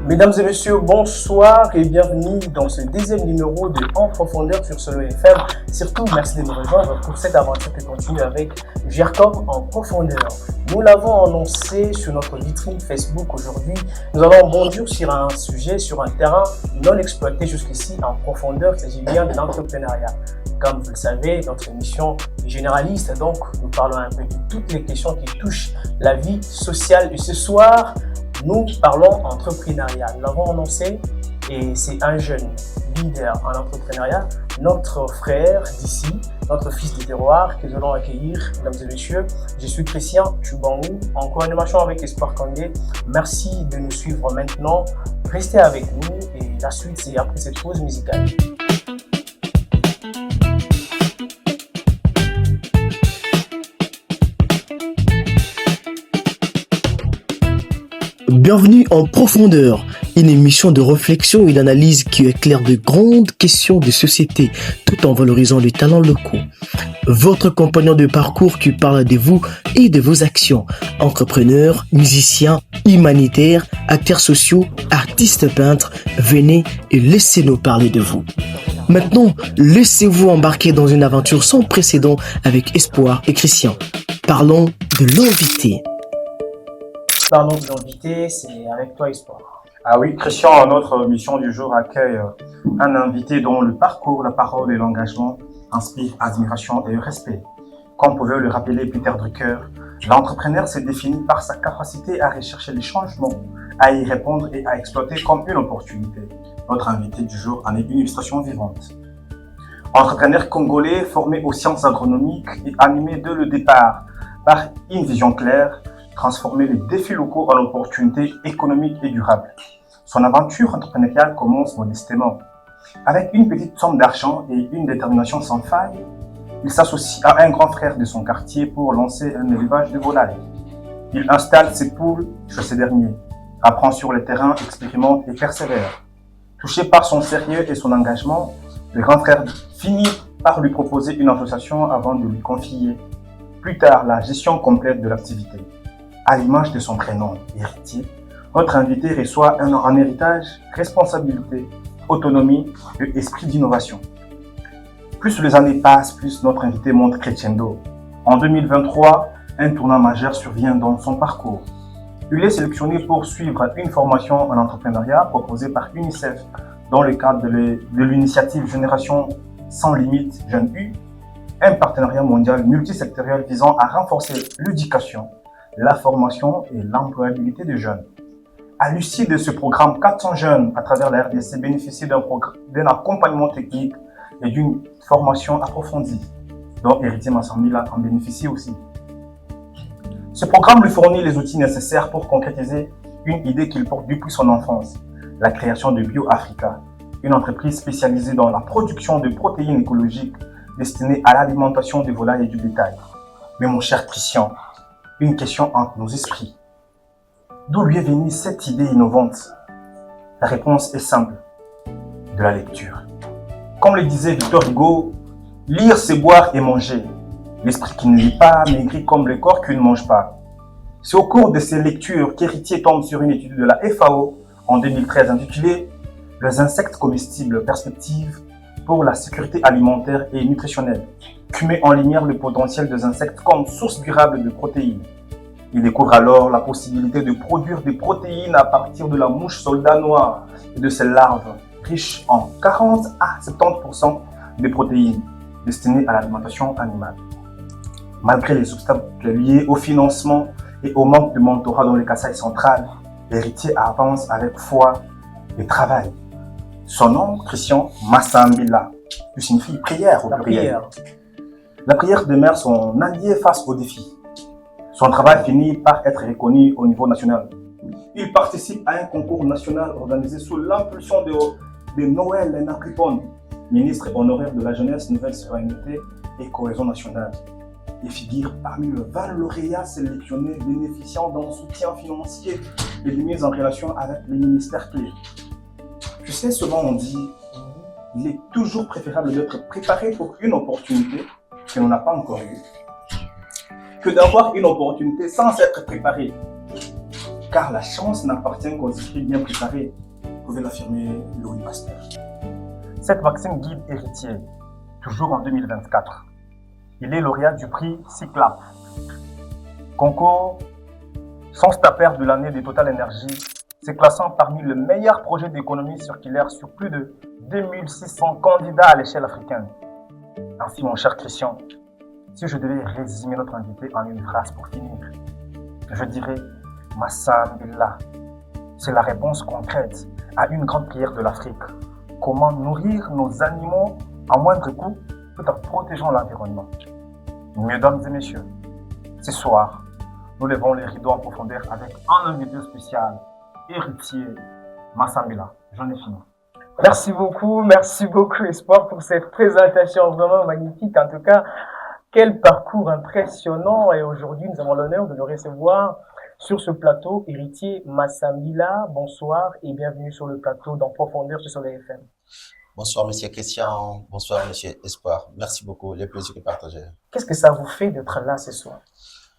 Mesdames et messieurs, bonsoir et bienvenue dans ce deuxième numéro de En Profondeur sur Solo FM. Surtout, merci de nous rejoindre pour cette aventure qui continue avec GERCOM En Profondeur. Nous l'avons annoncé sur notre vitrine Facebook aujourd'hui. Nous allons bondir sur un sujet, sur un terrain non exploité jusqu'ici en profondeur. Il s'agit bien de l'entrepreneuriat. Comme vous le savez, notre émission est généraliste, donc nous parlons un peu de toutes les questions qui touchent la vie sociale. Et ce soir, nous parlons entrepreneuriat. Nous l'avons annoncé et c'est un jeune leader en entrepreneuriat, notre frère d'ici, notre fils de terroir que nous allons accueillir, mesdames et messieurs. Je suis Christian Chubangou, en co-animation avec Espoir Kandé. Merci de nous suivre maintenant. Restez avec nous et la suite c'est après cette pause musicale. Bienvenue en Profondeur, une émission de réflexion et d'analyse qui éclaire de grandes questions de société tout en valorisant les talents locaux. Votre compagnon de parcours qui parle de vous et de vos actions. Entrepreneurs, musiciens, humanitaires, acteurs sociaux, artistes peintres, venez et laissez-nous parler de vous. Maintenant, laissez-vous embarquer dans une aventure sans précédent avec Espoir et Christian. Parlons de l'invité. Parlons de l'invité, c'est avec toi Espoir. Ah oui, Christian, notre mission du jour accueille un invité dont le parcours, la parole et l'engagement inspirent admiration et respect. Comme pouvait le rappeler Peter Drucker, l'entrepreneur se définit par sa capacité à rechercher les changements, à y répondre et à exploiter comme une opportunité. Notre invité du jour en est une illustration vivante. Entrepreneur congolais formé aux sciences agronomiques et animé dès le départ par une vision claire, transformer les défis locaux en opportunités économiques et durables. Son aventure entrepreneuriale commence modestement. Avec une petite somme d'argent et une détermination sans faille, il s'associe à un grand frère de son quartier pour lancer un élevage de volailles. Il installe ses poules chez ces derniers, apprend sur le terrain, expérimente et persévère. Touché par son sérieux et son engagement, le grand frère finit par lui proposer une association avant de lui confier plus tard la gestion complète de l'activité. À l'image de son prénom, héritier, notre invité reçoit en héritage responsabilité, autonomie et esprit d'innovation. Plus les années passent, plus notre invité montre crescendo. En 2023, un tournant majeur survient dans son parcours. Il est sélectionné pour suivre une formation en entrepreneuriat proposée par UNICEF dans le cadre de l'initiative Génération sans limite Jeunes U, un partenariat mondial multisectoriel visant à renforcer l'éducation, la formation et l'employabilité des jeunes. À l'issue de ce programme, 400 jeunes à travers la RDC bénéficient d'un accompagnement technique et d'une formation approfondie, dont Héritier Massambila en bénéficie aussi. Ce programme lui fournit les outils nécessaires pour concrétiser une idée qu'il porte depuis son enfance, la création de BioAfrica, une entreprise spécialisée dans la production de protéines écologiques destinées à l'alimentation des volailles et du bétail. Mais mon cher Christian, une question entre nos esprits. D'où lui est venue cette idée innovante? La réponse est simple. De la lecture. Comme le disait Victor Hugo, lire c'est boire et manger. L'esprit qui ne lit pas maigrit comme le corps qui ne mange pas. C'est au cours de ces lectures qu'Héritier tombe sur une étude de la FAO en 2013 intitulée « Les insectes comestibles, perspectives pour la sécurité alimentaire et nutritionnelle », qui met en lumière le potentiel des insectes comme source durable de protéines. Il découvre alors la possibilité de produire des protéines à partir de la mouche soldat noire et de ses larves, riches en 40 à 70% de protéines destinées à l'alimentation animale. Malgré les obstacles liés au financement et au manque de mentorat dans le Kasaï central, l'héritier avance avec foi et travail. Son nom, Christian Massambila, qui signifie prière au pluriel. La prière demeure son allié face aux défis. Son travail finit par être reconnu au niveau national. Il participe à un concours national organisé sous l'impulsion de Noël Nakupon, ministre honoraire de la Jeunesse, Nouvelle Souveraineté et Cohésion nationale. Il figure parmi le 20 lauréats sélectionnés bénéficiant d'un soutien financier et de mise en relation avec les ministères clés. Tu sais, souvent on dit, il est toujours préférable d'être préparé pour une opportunité que l'on n'a pas encore eue, que d'avoir une opportunité sans être préparé. car la chance n'appartient qu'aux esprits bien préparés, pouvait l'affirmer Louis Pasteur. Cette maxime guide Héritier, toujours en 2024. Il est lauréat du prix Cyclap. Concours sans stapper de l'année de Total Energy, se classant parmi le meilleur projet d'économie circulaire sur plus de 2600 candidats à l'échelle africaine. Ainsi, mon cher Christian, si je devais résumer notre invité en une phrase pour finir, je dirais Massam Billah. C'est la réponse concrète à une grande prière de l'Afrique. Comment nourrir nos animaux à moindre coût tout en protégeant l'environnement. Mesdames et messieurs, ce soir, nous levons les rideaux en profondeur avec un invité spécial, Héritier Massam Billah. J'en ai fini. Merci beaucoup Espoir pour cette présentation vraiment magnifique. En tout cas, quel parcours impressionnant, et aujourd'hui nous avons l'honneur de le recevoir sur ce plateau, Héritier Massam Billah. Bonsoir et bienvenue sur le plateau d'En Profondeur sur Soleil FM. Bonsoir Monsieur Christian, bonsoir Monsieur Espoir. Merci beaucoup, le plaisir est partagé. Qu'est-ce que ça vous fait d'être là ce soir?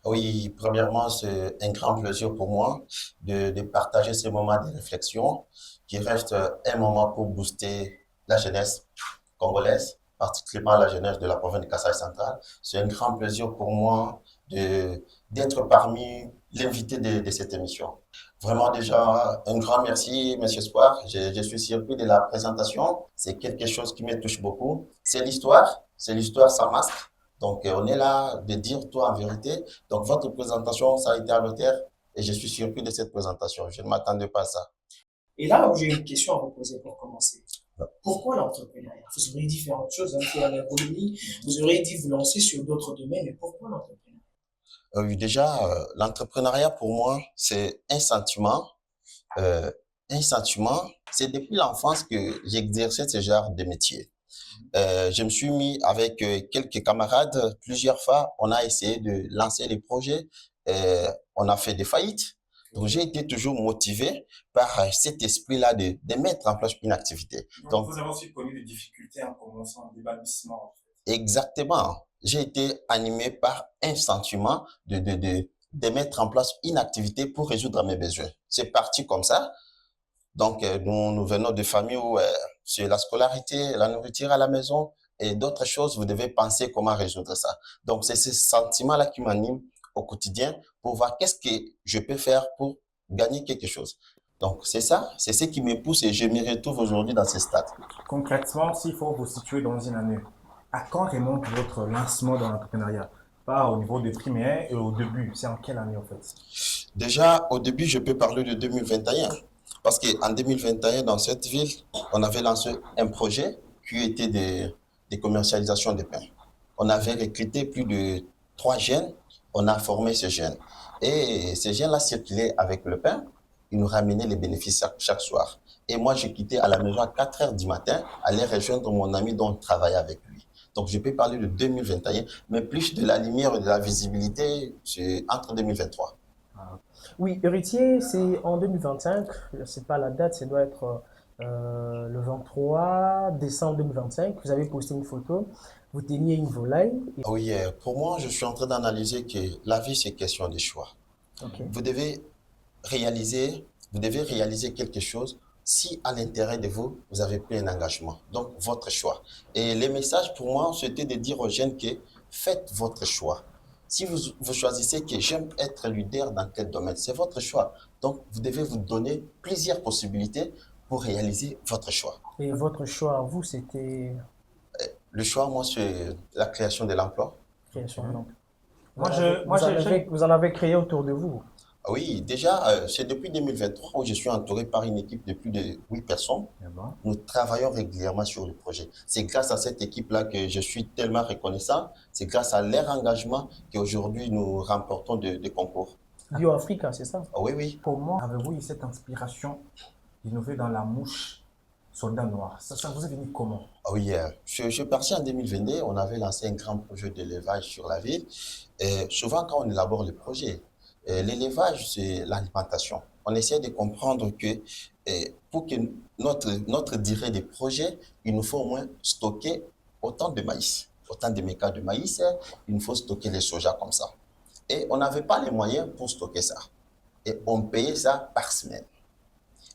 Oui, premièrement, c'est un grand plaisir pour moi de partager ce moment de réflexion qui reste un moment pour booster la jeunesse congolaise, particulièrement la jeunesse de la province de Kasaï central. C'est un grand plaisir pour moi d'être parmi l'invité de cette émission. Vraiment déjà, un grand merci, Monsieur Espoir. Je suis surpris de la présentation. C'est quelque chose qui me touche beaucoup. C'est l'histoire sans masque. Donc, on est là de dire tout en vérité. Donc, votre présentation, ça a été à l'auteur et je suis surpris de cette présentation. Je ne m'attendais pas à ça. Et là, j'ai une question à vous poser pour commencer. Pourquoi l'entrepreneuriat? Vous auriez différentes choses, qui en économie, vous auriez dit vous lancer sur d'autres domaines, mais pourquoi l'entrepreneuriat? Déjà, l'entrepreneuriat pour moi, c'est un sentiment. C'est depuis l'enfance que j'exerçais ce genre de métier. Je me suis mis avec quelques camarades plusieurs fois. On a essayé de lancer des projets. On a fait des faillites. Donc, j'ai été toujours motivé par cet esprit-là de mettre en place une activité. Donc, vous avez aussi connu des difficultés en commençant, des balbutiements. Exactement. J'ai été animé par un sentiment de mettre en place une activité pour résoudre mes besoins. C'est parti comme ça. Donc, nous venons de familles où c'est la scolarité, la nourriture à la maison et d'autres choses, vous devez penser comment résoudre ça. Donc, c'est ce sentiment-là qui m'anime au quotidien pour voir qu'est-ce que je peux faire pour gagner quelque chose. Donc, c'est ça, c'est ce qui me pousse et je me retrouve aujourd'hui dans ce stade. Concrètement, s'il faut vous situer dans une année, à quand remonte votre lancement dans l'entrepreneuriat? Pas au niveau des primaires et au début, c'est en quelle année en fait? Déjà, au début, je peux parler de 2021. Parce qu'en 2021, dans cette ville, on avait lancé un projet qui était de commercialisation de pain. On avait recruté plus de 3 jeunes, on a formé ces jeunes. Et ces jeunes-là circulaient avec le pain, ils nous ramenaient les bénéfices chaque soir. Et moi, je quittais à la maison à 4 heures du matin, aller rejoindre mon ami dont je travaillais avec lui. Donc, je peux parler de 2021, mais plus de la lumière et de la visibilité, c'est entre 2023. Oui, Héritier, c'est en 2025, je ne sais pas la date, ça doit être le 23 décembre 2025. Vous avez posté une photo, vous teniez une volaille. Oui, pour moi, je suis en train d'analyser que la vie, c'est question de choix. Okay. Vous devez réaliser quelque chose si à l'intérieur de vous, vous avez pris un engagement. Donc, votre choix. Et le message pour moi, c'était de dire aux jeunes que faites votre choix. Si vous choisissez que j'aime être leader dans quel domaine, c'est votre choix. Donc, vous devez vous donner plusieurs possibilités pour réaliser votre choix. Et votre choix, vous, c'était? Le choix, moi, c'est la création de l'emploi. Création de l'emploi. Vous en avez créé autour de vous? Oui, déjà, c'est depuis 2023 où je suis entouré par une équipe de plus de 8 personnes. Nous travaillons régulièrement sur le projet. C'est grâce à cette équipe-là que je suis tellement reconnaissant. C'est grâce à leur engagement qu'aujourd'hui nous remportons des concours. BioAfrica, c'est ça? Oui, oui. Comment avez-vous eu cette inspiration d'innover dans la mouche soldat noir? Ça vous est venu comment? Oui, je suis parti en 2022. On avait lancé un grand projet d'élevage sur la ville. Et souvent, quand on élabore le projet, l'élevage, c'est l'alimentation. On essaie de comprendre que pour que notre durée de projet, il nous faut au moins stocker autant de maïs, autant de mécas de maïs, il nous faut stocker les soja comme ça. Et on n'avait pas les moyens pour stocker ça. Et on payait ça par semaine.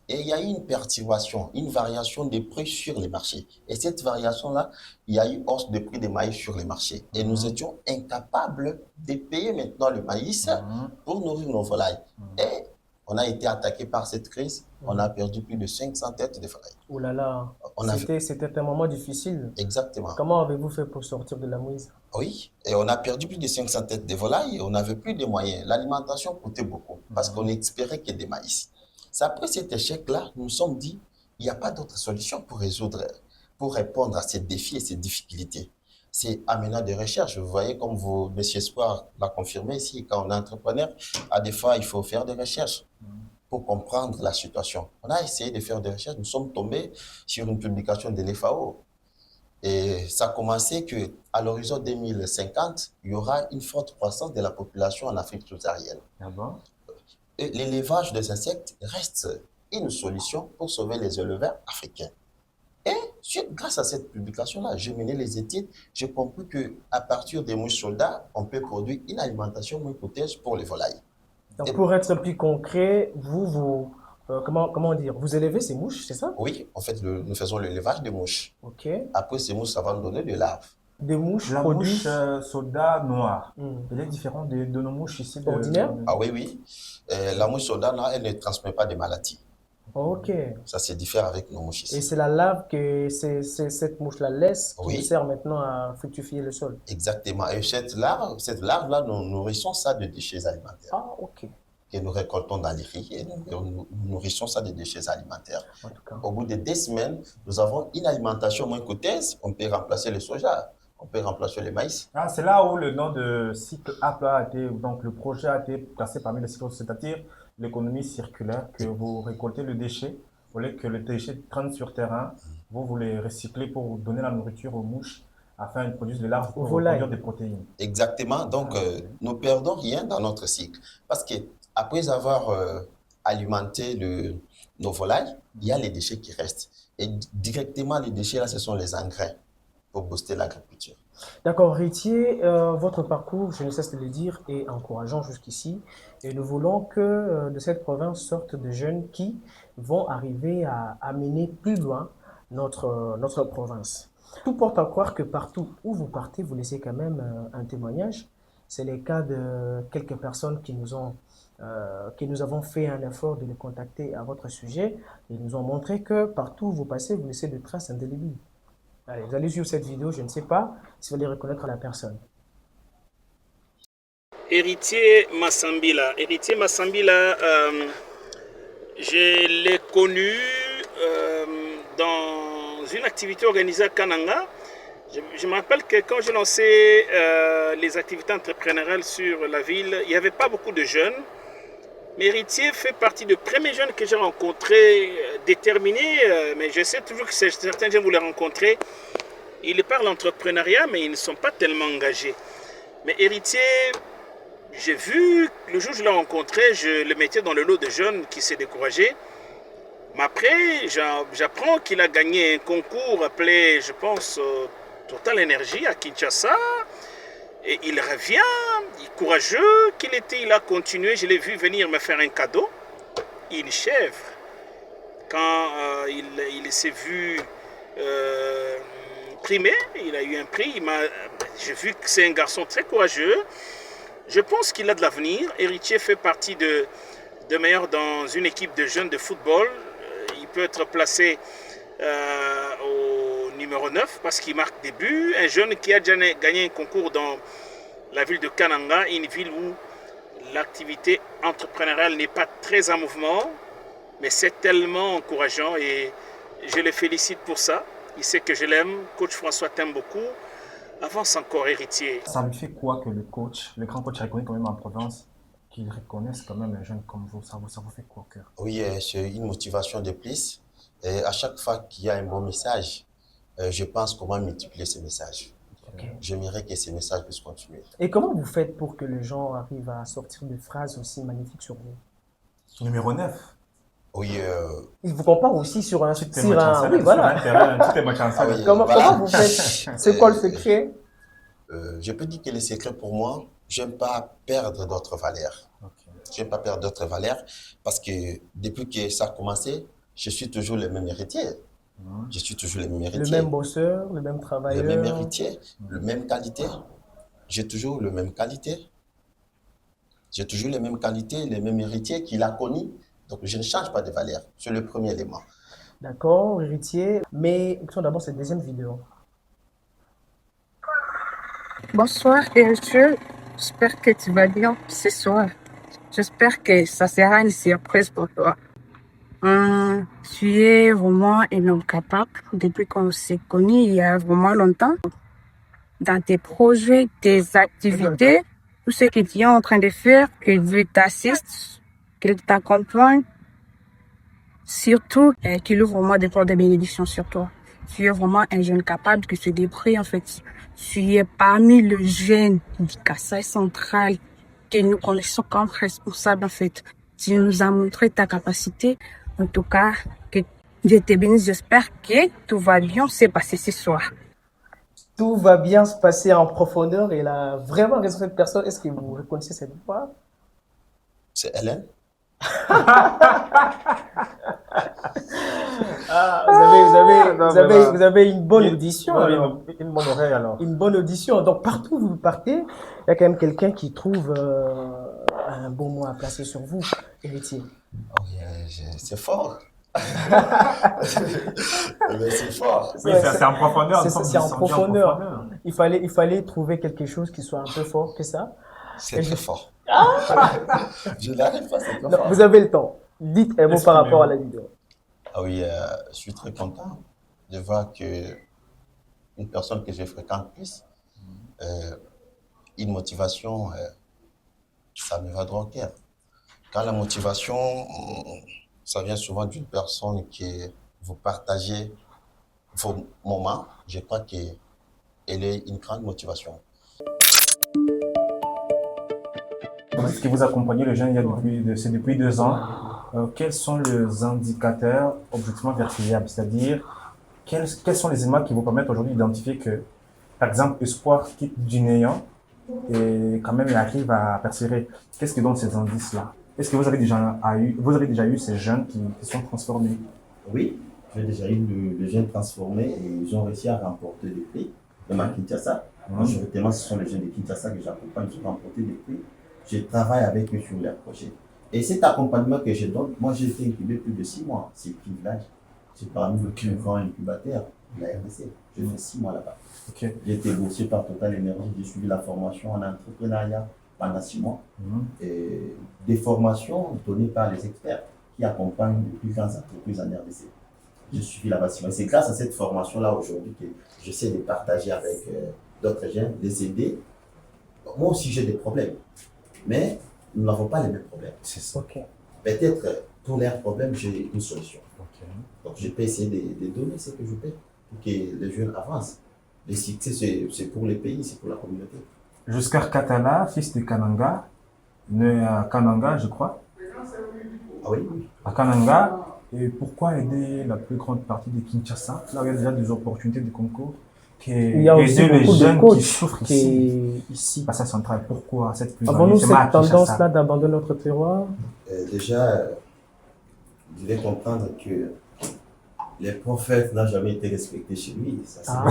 Et il y a eu une perturbation, une variation des prix sur les marchés. Et cette variation-là, il y a eu hausse de prix des maïs sur les marchés. Et nous étions incapables de payer maintenant le maïs pour nourrir nos volailles. Et on a été attaqué par cette crise. On a perdu plus de 500 têtes de volailles. Oh là là, c'était un moment difficile. Exactement. Comment avez-vous fait pour sortir de la mouise? Oui, et on a perdu plus de 500 têtes de volailles et on n'avait plus de moyens. L'alimentation coûtait beaucoup parce qu'on espérait qu'il y ait des maïs. C'est après cet échec-là, nous nous sommes dit, il n'y a pas d'autre solution pour répondre à ces défis et ces difficultés. C'est amener des recherches. Vous voyez, comme M. Espoir l'a confirmé ici, quand on est entrepreneur, à des fois, il faut faire des recherches pour comprendre la situation. On a essayé de faire des recherches. Nous sommes tombés sur une publication de l'FAO. Et ça a commencé qu'à l'horizon 2050, il y aura une forte croissance de la population en Afrique subsaharienne. Ah bon? L'élevage des insectes reste une solution pour sauver les éleveurs africains. Et grâce à cette publication-là, j'ai mené les études, j'ai compris qu'à partir des mouches soldats, on peut produire une alimentation moins coûteuse pour les volailles. Donc, pour être plus concret, comment dire, vous élevez ces mouches, c'est ça? Oui, en fait, nous faisons l'élevage des mouches. Ok. Après, ces mouches, ça va nous donner des larves. Des mouches La produisent... mouche soldat noire, elle est différente de nos mouches ici. Ordinaires? Ah oui, oui. La mouche soldat, là, elle ne transmet pas de maladies. Ok. Ça se diffère avec nos mouches ici. Et c'est la larve que cette mouche-là laisse qui Oui. sert maintenant à fructifier le sol. Exactement. Et cette larve-là, nous nourrissons ça de déchets alimentaires. Ah, ok. Que nous récoltons dans les riz et nous nourrissons ça de déchets alimentaires. En tout cas. Au bout de 2 semaines, nous avons une alimentation moins coûteuse. On peut remplacer le soja, on peut remplacer le maïs. Ah, c'est là où le nom de cycle AP a été, donc le projet a été placé parmi les cycles, c'est-à-dire l'économie circulaire, que vous récoltez le déchet, au lieu que le déchet traîne sur terrain, vous les recyclez pour donner la nourriture aux mouches afin qu'elles produisent des larves pour produire des protéines. Exactement. Donc, nous perdons rien dans notre cycle. Parce que après avoir alimenté nos volailles, il y a les déchets qui restent. Et directement, les déchets, là, ce sont les engrais pour booster l'agriculture. D'accord, Héritier, votre parcours, je ne cesse de le dire, est encourageant jusqu'ici. Et nous voulons que de cette province sortent de jeunes qui vont arriver à amener plus loin notre province. Tout porte à croire que partout où vous partez, vous laissez quand même un témoignage. C'est le cas de quelques personnes qui nous avons fait un effort de les contacter à votre sujet. Ils nous ont montré que partout où vous passez, vous laissez des traces indélébiles. Allez, vous allez suivre cette vidéo, je ne sais pas si vous allez reconnaître la personne. Héritier Massambila. Héritier Massambila, je l'ai connu dans une activité organisée à Kananga. Je me rappelle que quand j'ai lancé les activités entrepreneuriales sur la ville, il n'y avait pas beaucoup de jeunes. Mais Héritier fait partie des premiers jeunes que j'ai rencontrés, déterminés, mais je sais toujours que certains jeunes, vous les rencontrez, ils parlent d'entrepreneuriat, mais ils ne sont pas tellement engagés. Mais Héritier, j'ai vu, le jour où je l'ai rencontré, je le mettais dans le lot de jeunes qui s'est découragé. Mais après, j'apprends qu'il a gagné un concours appelé, je pense, Total Energy à Kinshasa. Et il revient, courageux qu'il était, il a continué. Je l'ai vu venir me faire un cadeau, une chèvre. Quand il s'est vu primé, il a eu un prix. J'ai vu que c'est un garçon très courageux. Je pense qu'il a de l'avenir. Héritier fait partie de meilleurs dans une équipe de jeunes de football. Il peut être placé au numéro 9 parce qu'il marque des buts. Un jeune qui a déjà gagné un concours dans la ville de Kananga, une ville où l'activité entrepreneuriale n'est pas très en mouvement, mais c'est tellement encourageant et je le félicite pour ça. Il sait que je l'aime. Coach François t'aime beaucoup. Avance encore, Héritier. Ça lui fait quoi que le grand coach reconnu quand même en province, qu'il reconnaisse quand même un jeune comme vous, ça vous fait quoi au cœur? Oui, c'est une motivation de plus. Et à chaque fois qu'il y a un bon message, je pense comment multiplier ces messages. Okay. J'aimerais que ces messages puissent continuer. Et comment vous faites pour que les gens arrivent à sortir des phrases aussi magnifiques sur vous? Numéro 9. Oui. Il vous compare aussi sur un... Oui, voilà. Comment vous faites? C'est quoi le secret? Je peux dire que le secret pour moi, j'aime pas perdre d'autres valeurs. Okay. Je n'ai pas peur d'autres valeurs parce que depuis que ça a commencé, je suis toujours le même héritier. Je suis toujours le même Le héritier. même bosseur, le même Le travailleur. même héritier, le même qualité. J'ai toujours le même qualité. J'ai toujours les mêmes qualités, les mêmes héritiers qu'il a connus. Donc, je ne change pas de valeur. C'est le premier élément. D'accord, héritier. Mais écoutons d'abord cette deuxième vidéo. Bonsoir, héritier. J'espère que tu vas bien ce soir. J'espère que ça sera une surprise pour toi. Tu es vraiment un homme capable depuis qu'on s'est connus il y a vraiment longtemps. Dans tes projets, tes activités, tout ce que tu es en train de faire, que Dieu t'assiste, qu'il t'accompagne. Surtout, qu'il ouvre vraiment des portes de bénédiction sur toi. Tu es vraiment un jeune capable qui se débrouille en fait. Tu es parmi les jeunes du Kasaï central que nous connaissons comme responsable en fait. Tu nous as montré ta capacité. En tout cas, que Dieu te bénisse. J'espère que tout va bien se passer ce soir. Tout va bien se passer en profondeur et là, vraiment, cette personne, est-ce que vous reconnaissez cette voix? C'est Hélène. Ah, vous avez une bonne audition. Alors. Une bonne oreille alors. Une bonne audition. Donc, partout où vous partez, il y a quand même quelqu'un qui trouve un bon mot à placer sur vous, héritier. Oh, c'est fort. C'est fort. Oui, c'est en profondeur. C'est en profondeur. Il fallait trouver quelque chose qui soit un peu fort que ça. C'est très fort. Je n'arrive pas, c'est très Non, fort. vous avez le temps. Dites un mot par rapport à la vidéo. Ah oui, je suis très content de voir que une personne que je fréquente plus, une motivation, ça me va droit au cœur. Quand la motivation, ça vient souvent d'une personne que vous partagez vos moments, je crois qu'elle est une grande motivation. Est-ce que vous accompagnez les jeunes depuis 2 ans? Quels sont les indicateurs objectivement vérifiables? C'est-à-dire, quels sont les éléments qui vous permettent aujourd'hui d'identifier que, par exemple, Espoir quitte du néant et quand même il arrive à persévérer? Qu'est-ce qui donne ces indices-là? Est-ce que vous avez déjà eu ces jeunes qui sont transformés? Oui, j'ai déjà eu des jeunes transformés et ils ont réussi à remporter des prix, même à Kinshasa. Majoritairement, ce sont les jeunes de Kinshasa que j'accompagne qui ont remporté des prix. Je travaille avec eux sur leurs projets. Et cet accompagnement que je donne, moi j'ai été incubé plus de 6 mois. C'est le village. C'est parmi les plus grands incubateurs de la RDC. J'ai fait 6 mois là-bas. Okay. J'ai été boursier par Total Énergie. J'ai suivi la formation en entrepreneuriat pendant 6 mois. Et des formations données par les experts qui accompagnent les plus grandes entreprises en RDC. J'ai suivi là-bas 6 mois. C'est grâce à cette formation-là aujourd'hui que j'essaie de partager avec d'autres jeunes, les aider. Moi aussi j'ai des problèmes. Mais nous n'avons pas les mêmes problèmes. C'est ça. Okay. Peut-être pour leurs problèmes, j'ai une solution. Okay. Donc je peux essayer de donner ce que je peux pour que les jeunes avancent. Le succès, c'est pour les pays, c'est pour la communauté. Jusqu'à Katala, fils de Kananga, né à Kananga, je crois. Ah oui, oui. À Kananga. Et pourquoi aider la plus grande partie de Kinshasa? Là, il y a déjà des opportunités de concours. Il y a aussi beaucoup de coachs qui souffrent ici. Passage central. Pourquoi cette plus avons-nous cette tendance-là d'abandonner notre terroir? Déjà, vous devez comprendre que les prophètes n'ont jamais été respectés chez lui. Ça,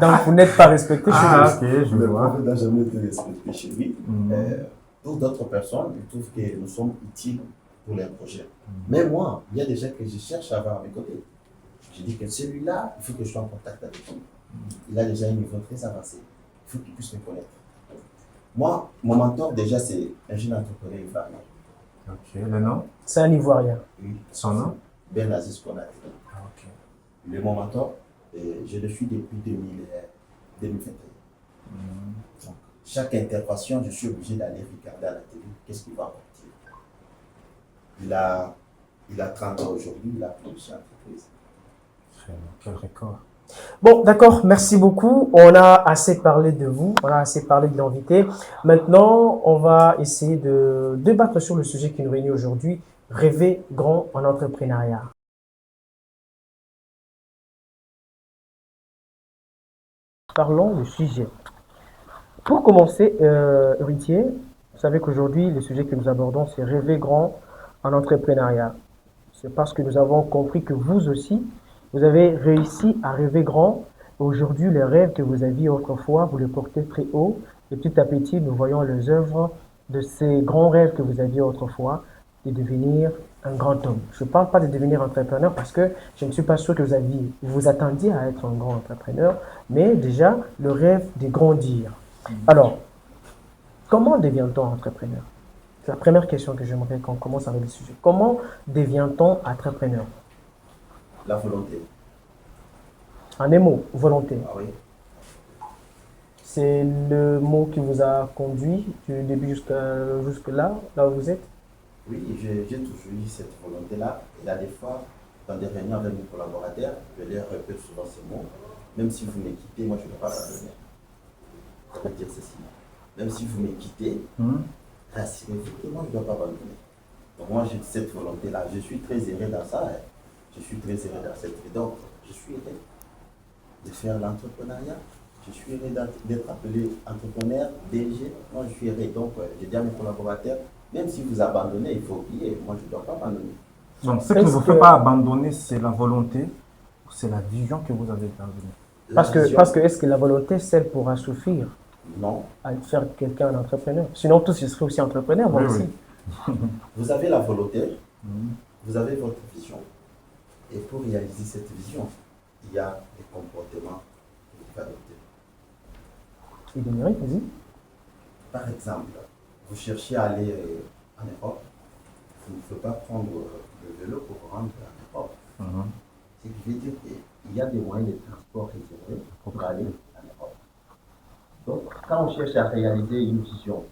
donc vous n'êtes pas respecté chez lui. Ok, je le vois. prophète n'a jamais été respecté chez lui. Pour d'autres personnes, ils trouvent que nous sommes utiles pour les projets. Mais moi, il y a des gens que je cherche à avoir à mes côtés. Je dis que celui-là, il faut que je sois en contact avec lui. Il a déjà un niveau très avancé. Il faut qu'il puisse me connaître. Moi, mon mentor, déjà, c'est un jeune entrepreneur ivoirien. Ok, le nom? C'est un Ivoirien. Oui. Son nom? Ben Aziz Konate. Ok. Il est mon mentor. Et je le suis depuis 2021. Donc, chaque intervention, je suis obligé d'aller regarder à la télé qu'est-ce qu'il va apporter. Il a 30 ans aujourd'hui, il a plusieurs entreprises. Quel record. Bon, d'accord, merci beaucoup. On a assez parlé de vous, on a assez parlé de l'invité. Maintenant, on va essayer de débattre sur le sujet qui nous réunit aujourd'hui, rêver grand en entrepreneuriat. Parlons du sujet. Pour commencer, héritier, savez qu'aujourd'hui, le sujet que nous abordons, c'est rêver grand en entrepreneuriat. C'est parce que nous avons compris que vous aussi, vous avez réussi à rêver grand. Aujourd'hui, les rêves que vous aviez autrefois, vous les portez très haut. Et petit à petit, nous voyons les œuvres de ces grands rêves que vous aviez autrefois de devenir un grand homme. Je ne parle pas de devenir entrepreneur parce que je ne suis pas sûr que vous attendiez à être un grand entrepreneur, mais déjà le rêve de grandir. Alors, comment devient-on entrepreneur? C'est la première question que j'aimerais qu'on commence avec le sujet. Comment devient-on entrepreneur? La volonté. En un mot, volonté. Ah oui. C'est le mot qui vous a conduit du début jusque là où vous êtes? Oui, j'ai toujours eu cette volonté-là. Et là, des fois, dans des réunions avec mes collaborateurs, je leur répète souvent ce mot. Même si vous me quittez, moi, je ne vais pas abandonner. Ça veut dire ceci. Même si vous me quittez, rassurez-vous que moi, je ne dois pas abandonner. Donc, moi, j'ai cette volonté-là. Je suis très heureux dans ça. Hein. Je suis très heureux dans cette vie. Donc, je suis heureux de faire l'entrepreneuriat. Je suis heureux d'être appelé entrepreneur, DG. Moi, je suis heureux. Donc, je dis à mes collaborateurs, même si vous abandonnez, il faut oublier. Moi, je ne dois pas abandonner. Donc, ce qui ne vous fait pas abandonner, c'est la volonté ou c'est la vision que vous avez abandonnée? Parce que est-ce que la volonté, celle pourra suffire non. à faire quelqu'un un entrepreneur? Sinon, tous, ils seraient aussi entrepreneurs, moi aussi. Oui. Vous avez la volonté, vous avez votre vision. Et pour réaliser cette vision, il y a des comportements que vous devez adopter. Et des mérites, vas-y. Par exemple, vous cherchez à aller en Europe, vous ne pouvez pas prendre le vélo pour vous rendre en Europe. Ce qui veut dire qu'il y a des moyens de transport réservés pour aller en Europe. Donc, quand on cherche à réaliser une vision,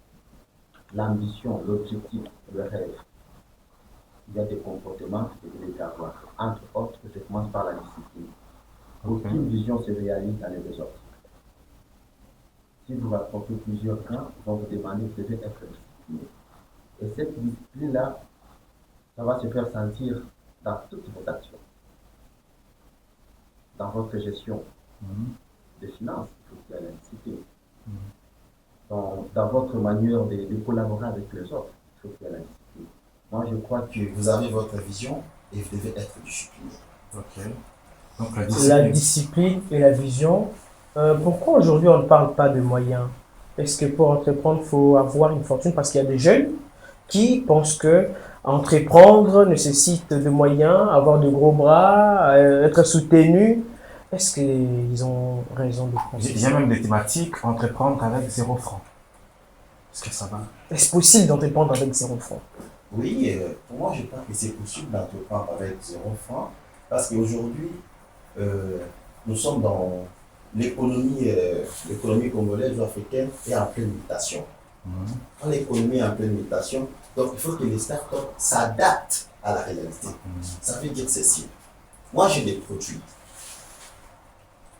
l'ambition, l'objectif, le rêve, il y a des comportements que vous devez avoir. Entre autres, je commence par la discipline. Aucune vision se réalise dans les désordres. Si vous rapportez plusieurs gens, ils vont vous demander, vous devez être discipliné. Et cette discipline-là, ça va se faire sentir dans toutes vos actions. Dans votre gestion des finances, il faut qu'il y ait la discipline. Dans votre manière de collaborer avec les autres, il faut qu'il y ait la discipline. Moi, je crois que vous avez votre vision et vous devez être discipliné. Ok. Donc, la discipline et la vision. Pourquoi aujourd'hui on ne parle pas de moyens? Est-ce que pour entreprendre, il faut avoir une fortune? Parce qu'il y a des jeunes qui pensent que entreprendre nécessite de moyens, avoir de gros bras, être soutenu. Est-ce qu'ils ont raison de penser ça? Il y a même des thématiques, entreprendre avec 0 francs. Est-ce que ça va? Est-ce possible d'entreprendre avec 0 francs? Oui, pour moi, je pense que c'est possible d'entreprendre avec 0 francs. Parce qu'aujourd'hui, nous sommes dans l'économie congolaise ou africaine est en pleine mutation. L'économie est en pleine mutation, donc il faut que les startups s'adaptent à la réalité. Ça veut dire ceci. Moi, j'ai des produits.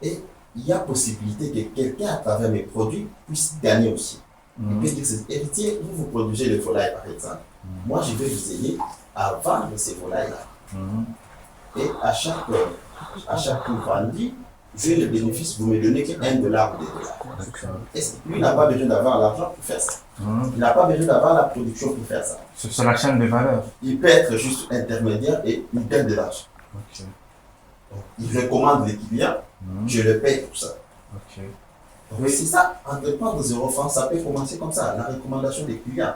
Et il y a possibilité que quelqu'un, à travers mes produits, puisse gagner aussi. Il peut dire, héritier, vous produisez les volailles, par exemple. Moi, je vais vous aider à vendre ces volailles-là. Et à chaque vendu, j'ai le bénéfice, vous me donnez que $1 ou $2. Lui n'a pas besoin d'avoir l'argent pour faire ça. Il n'a pas besoin d'avoir la production pour faire ça. C'est la chaîne de valeur. Il peut être juste intermédiaire et il donne de l'argent. Il recommande les clients, je le paye pour ça. Donc c'est ça, entreprendre 0 francs, ça peut commencer comme ça, la recommandation des clients.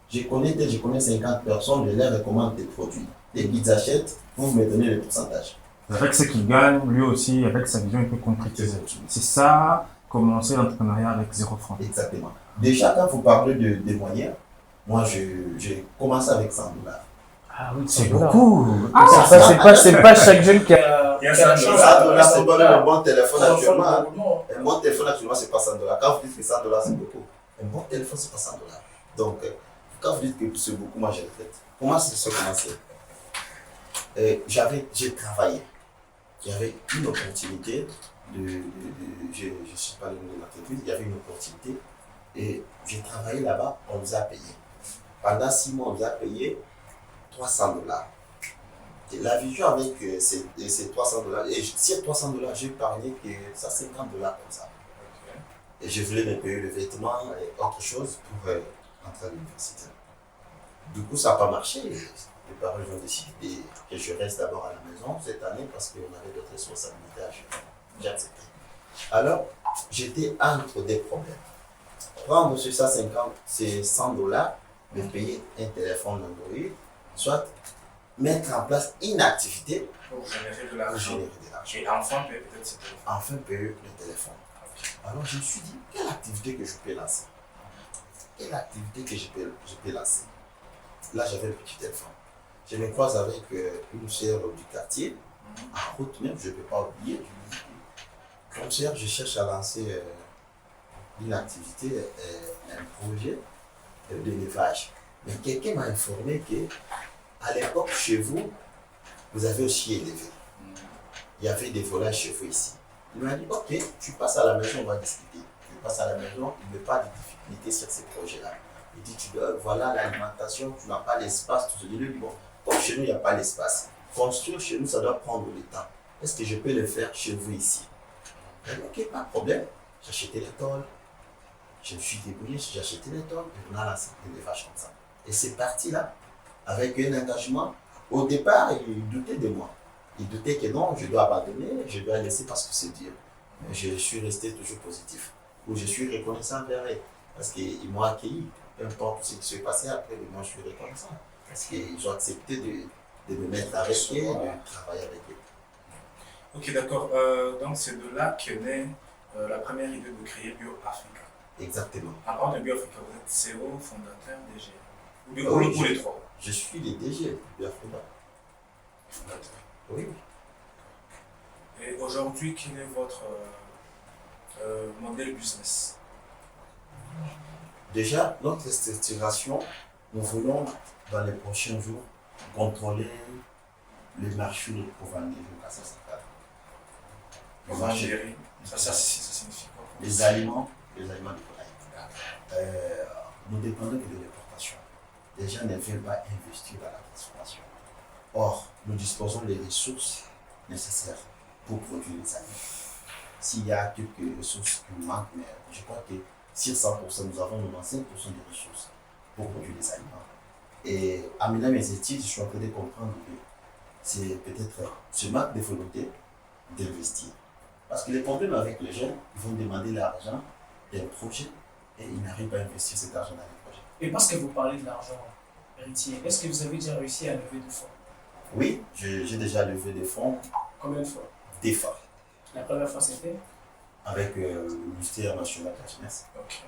Je connais 50 personnes, je leur recommande des produits. Dès qu'ils achètent, vous me donnez le pourcentage. Avec ce qu'il gagne, lui aussi, avec sa vision, il peut concrétiser. C'est ça, commencer l'entrepreneuriat avec 0 francs. Exactement. Déjà, quand vous parlez de moyens, moi, j'ai commencé avec $100. Ah oui, c'est beaucoup. C'est pas chaque jeune qui a la chance. $100, c'est pas un bon téléphone actuellement. Un bon téléphone actuellement, c'est pas $100. Quand vous dites que $100, c'est beaucoup. Un bon téléphone, c'est pas $100. Donc, quand vous dites que c'est beaucoup, moi, je le fais. Comment c'est commencé? J'ai travaillé. Il y avait une opportunité je ne sais pas le nom de l'entreprise, il y avait une opportunité et j'ai travaillé là-bas, on nous a payé. Pendant 6 mois, on nous a payé $300. Et la vision avec ces $300, et sur $300, j'ai épargné que ça $50 comme ça. Et je voulais me payer le vêtement et autre chose pour entrer à l'université. Du coup, ça n'a pas marché. Les parents ont décidé que je reste d'abord à la maison cette année parce qu'on avait d'autres responsabilités à gérer. J'ai accepté. Alors, j'étais entre des problèmes. Prendre sur ça 50, c'est $100, me payer un téléphone Android, soit mettre en place une activité Pour générer de pour l'argent. générer de l'argent. Et enfant peut peut-être se téléphone. Enfin payer le téléphone. Alors je me suis dit, quelle activité que je peux lancer? Quelle activité que je peux lancer? Là, j'avais un petit téléphone. Je me croise avec une sœur du quartier, en route même, je ne peux pas oublier. Comme sœur, je cherche à lancer une activité, un projet d'élevage. Mais quelqu'un m'a informé que à l'époque, chez vous, vous avez aussi élevé. Il y avait des volailles chez vous ici. Il m'a dit, ok, tu passes à la maison, on va discuter. Je passe à la maison, il n'y a pas de difficulté sur ces projets-là. Il dit, voilà l'alimentation, tu n'as pas l'espace, tout ça. Je lui dis, bon, comme chez nous, il n'y a pas l'espace. Construire chez nous, ça doit prendre le temps. Est-ce que je peux le faire chez vous ici? Il a dit, ok, pas de problème. J'ai acheté les tôles. Je me suis débrouillé, j'ai acheté les tôles et on a lancé l'élevage comme ça. Et c'est parti là, avec un engagement. Au départ, il doutait de moi. Il doutait que non, je dois abandonner, je dois laisser parce que c'est Dieu. Mais je suis resté toujours positif. Ou je suis reconnaissant envers eux. Parce qu'ils m'ont accueilli. Peu importe ce qui s'est passé après, moi je suis reconnaissant. Parce qu'ils ont accepté de me mettre avec eux, de travailler avec eux. Ok, d'accord. Donc c'est de là qu'est née la première idée de créer BioAfrica. Exactement. En parlant de BioAfrica, vous êtes CEO, fondateur, DG. Oui, Ou les trois. Je suis le DG de BioAfrica. Fondateur. Oui. Et aujourd'hui, quel est votre modèle business? Déjà, notre structuration, nous voulons, dans les prochains jours, contrôler les marchés de Provendez au Kazakhstan. Le marché, Ça signifie quoi? les aliments de volaille. Nous dépendons que de l'importation. Les gens ne veulent pas investir dans la transformation. Or, nous disposons des ressources nécessaires pour produire les aliments. S'il y a quelques ressources qui manquent, mais je crois que sur 100%, nous avons 95% des ressources pour produire des aliments. Et en menant mes études, je suis en train de comprendre que c'est peut-être ce manque de volonté d'investir. Parce que les problèmes avec les jeunes, ils vont demander l'argent d'un projet et ils n'arrivent pas à investir cet argent dans les projets. Et parce que vous parlez de l'argent héritier, est-ce que vous avez déjà réussi à lever des fonds? Oui, j'ai déjà levé des fonds. Combien de fois? Des fois. La première fois c'était? Avec le ministère national de la jeunesse. Ok.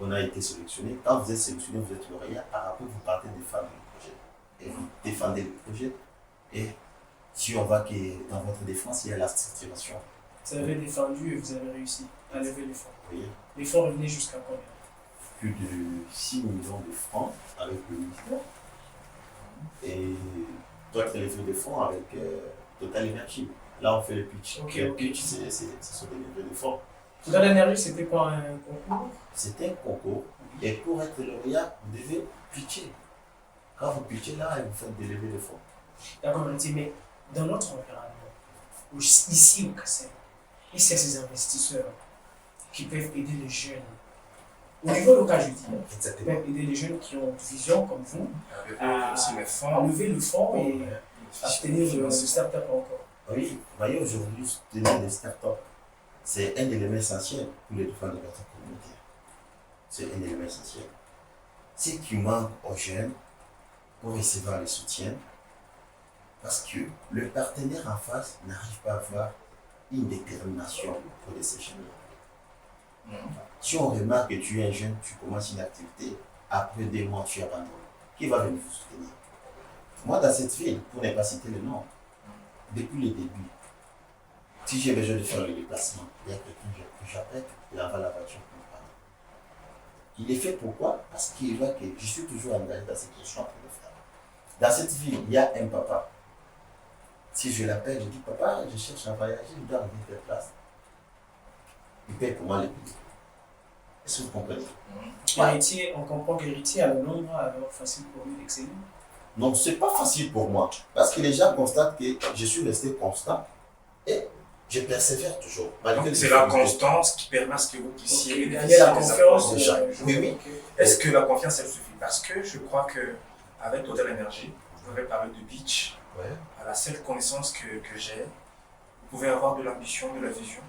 On a été sélectionné. Quand vous êtes sélectionné, vous êtes lauréat. Par rapport, vous partez défendre le projet. Et vous défendez le projet. Et si on voit que dans votre défense, il y a la structuration. Vous avez défendu et vous avez réussi à lever les fonds. Oui. Les fonds revenaient jusqu'à combien? Plus de 6 millions de francs avec le ministère. Et d'autres levées de fonds avec Total Energy. Là, on fait le pitch. Ok, Le ok. pitch, ce sont des levées de fonds. Dans l'énergie, c'était pas un concours? C'est un concours. Et pour être lauréat, vous devez pitcher. Quand vous pitchez là, vous faites des levées de fonds. D'accord, mais dans notre environnement, ici au Kassel, il y a ces investisseurs qui peuvent aider les jeunes. Au niveau local, je dis, qui Exactement. peuvent aider les jeunes qui ont une vision comme vous Avec aussi les à fonds. lever le fonds et à tenir le start-up encore. Oui, vous voyez, aujourd'hui, soutenir les startups, c'est un élément essentiel pour les défendre de personnes communautaires. C'est un élément essentiel. Ce qui manque aux jeunes pour recevoir le soutien, parce que le partenaire en face n'arrive pas à avoir une détermination pour ces jeunes. Si on remarque que tu es un jeune, tu commences une activité, après 2 mois, tu abandonnes. Qui va venir vous soutenir? Moi, dans cette ville, pour ne pas citer le nom, depuis le début, si j'ai besoin de faire le déplacement, il y a quelqu'un que j'appelle, il envoie la voiture pour me parler. Il est fait pourquoi? Parce qu'il voit que je suis toujours engagé dans ce que je suis en train de faire. Dans cette ville, il y a un papa. Si je l'appelle, je dis papa, je cherche à voyager, je dois arriver telle place. Il paye pour moi les billets. Est-ce que vous comprenez? Héritier, on comprend qu'héritier a le nombre, alors facile pour lui d'exceller. Non, ce n'est pas facile pour moi. Parce que les gens constatent que je suis resté constant et Je persévère toujours. Donc, c'est la constance qui permet à ce que vous puissiez Il y a la confiance. déjà. Oui, oui. Est-ce que la confiance, elle suffit? Parce que je crois qu'avec Total Energy, vous avez parlé de pitch. Ouais. À la seule connaissance que j'ai, vous pouvez avoir de l'ambition, de la vision.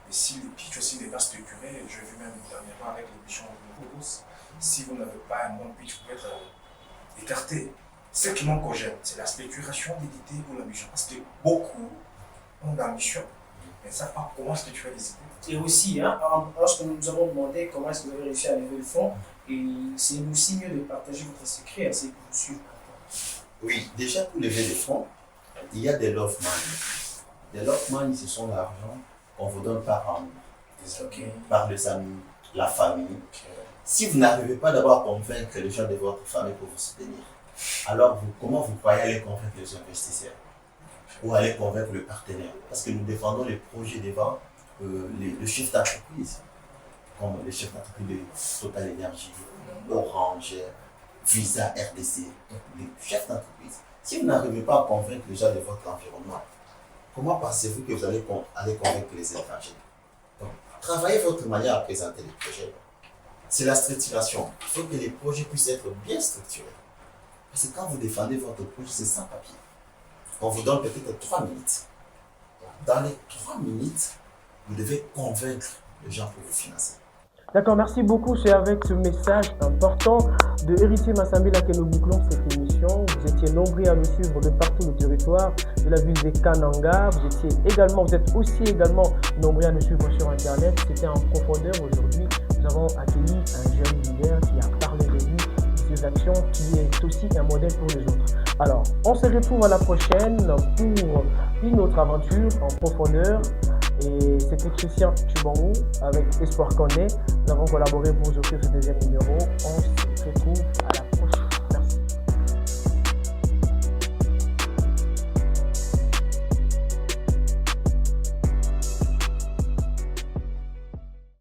Et si le pitch aussi n'est pas structuré, je vu même dernièrement avec l'émission de Bourse, si vous n'avez pas un bon pitch, vous pouvez être écarté. Ce qui manque aux jeunes, c'est la structuration des idées ou l'ambition. Parce que beaucoup ont d'ambition, mais ne savent pas comment structurer les idées. Et aussi, lorsque nous nous avons demandé comment est-ce que vous avez réussi à lever le fonds, et c'est aussi mieux de partager votre secret à ceux qui vous suivent. Oui, déjà pour lever des fonds, il y a des love money. Des love money, ce sont l'argent qu'on vous donne par amour, par les amis, la famille. Si vous n'arrivez pas d'abord à convaincre les gens de votre famille pour vous soutenir, alors comment vous croyez aller convaincre les investisseurs ou aller convaincre le partenaire? Parce que nous défendons les projets devant le chef d'entreprise, comme le chef d'entreprise de Total Energy, Orange, Visa, RDC, les chefs d'entreprise. Si vous n'arrivez pas à convaincre les gens de votre environnement, comment pensez-vous que vous allez convaincre les étrangers? Donc, travaillez votre manière à présenter les projets. C'est la structuration. Il faut que les projets puissent être bien structurés. Parce que quand vous défendez votre projet, c'est sans papier. On vous donne peut-être 3 minutes. Dans les 3 minutes, vous devez convaincre les gens pour vous financer. D'accord, merci beaucoup. C'est avec ce message important de Héritier Massambila que nous bouclons cette émission. Vous étiez nombreux à nous suivre de partout le territoire de la ville de Kananga. Vous êtes aussi également nombreux à nous suivre sur Internet. C'était en profondeur aujourd'hui. Nous avons accueilli un jeune leader qui a parlé de lui, de ses actions, qui est aussi un modèle pour les autres. Alors, on se retrouve à la prochaine pour une autre aventure en profondeur. Et c'était Christian Chubangou avec Espoir Condé. Nous avons collaboré pour vous offrir ce deuxième numéro. On se retrouve